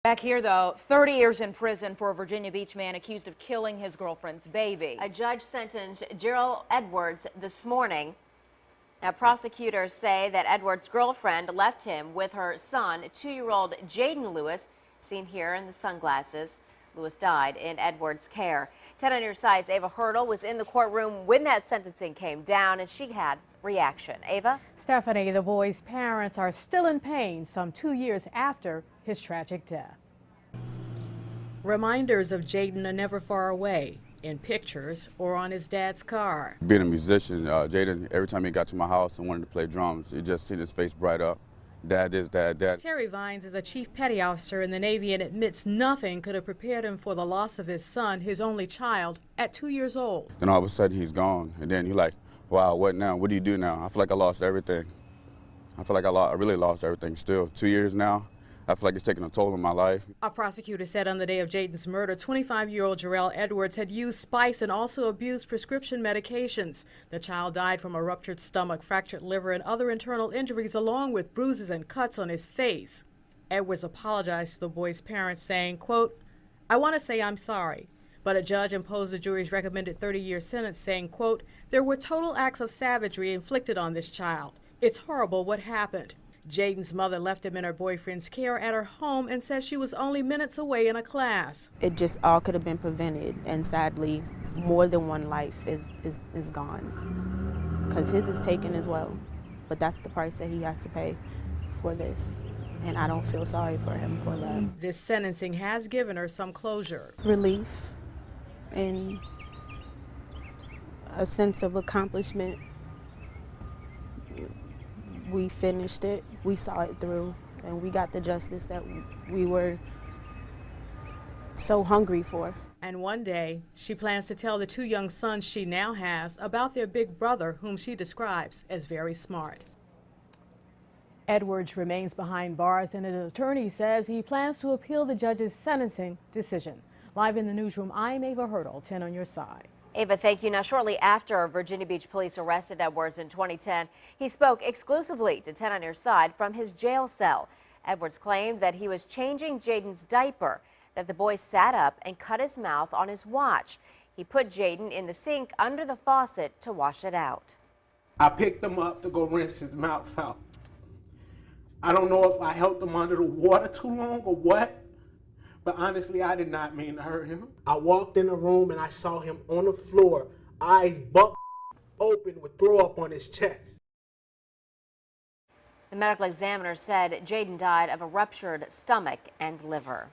Back here, though, 30 years in prison for a Virginia Beach man accused of killing his girlfriend's baby. A judge sentenced Gerald Edwards this morning. Now, prosecutors say that Edwards' girlfriend left him with her son, 2-year-old Jaden Lewis, seen here in the sunglasses. Lewis died in Edwards' care. 10 on your side's Ava Hurdle was in the courtroom when that sentencing came down, and she had reaction. Ava? Stephanie, the boy's parents are still in pain some 2 years after his tragic death. Reminders of Jaden are never far away, in pictures or on his dad's car. Being a musician, Jaden, every time he got to my house and wanted to play drums, you just seen his face bright up. Dad is dad, dad. Terry Vines is a chief petty officer in the Navy and admits nothing could have prepared him for the loss of his son, his only child, at 2 years old. Then all of a sudden he's gone, and then you're like, wow, what now? What do you do now? I feel like I lost everything. I feel like I really lost everything still. 2 years now, I feel like it's taking a toll on my life. A prosecutor said on the day of Jaden's murder, 25-year-old Gerald Edwards had used spice and also abused prescription medications. The child died from a ruptured stomach, fractured liver, and other internal injuries, along with bruises and cuts on his face. Edwards apologized to the boy's parents, saying, quote, "I want to say I'm sorry." But a judge imposed the jury's recommended 30-year sentence, saying, quote, "There were total acts of savagery inflicted on this child. It's horrible what happened." Jaden's mother left him in her boyfriend's care at her home and says she was only minutes away in a class. It just all could have been prevented, and sadly, more than one life is gone. Because his is taken as well. But that's the price that he has to pay for this. And I don't feel sorry for him for that. This sentencing has given her some closure. Relief and a sense of accomplishment. We finished it, we saw it through, and we got the justice that we were so hungry for. And one day, she plans to tell the 2 young sons she now has about their big brother, whom she describes as very smart. Edwards remains behind bars, and his attorney says he plans to appeal the judge's sentencing decision. Live in the newsroom, I'm Ava Hurdle, 10 on your side. Ava, thank you. Now, shortly after Virginia Beach police arrested Edwards in 2010, he spoke exclusively to 10 on your side from his jail cell. Edwards claimed that he was changing Jaden's diaper, that the boy sat up and cut his mouth on his watch. He put Jaden in the sink under the faucet to wash it out. I picked him up to go rinse his mouth out. I don't know if I held him under the water too long or what. But honestly, I did not mean to hurt him. I walked in the room and I saw him on the floor, eyes buck open with throw up on his chest. The medical examiner said Jaden died of a ruptured stomach and liver.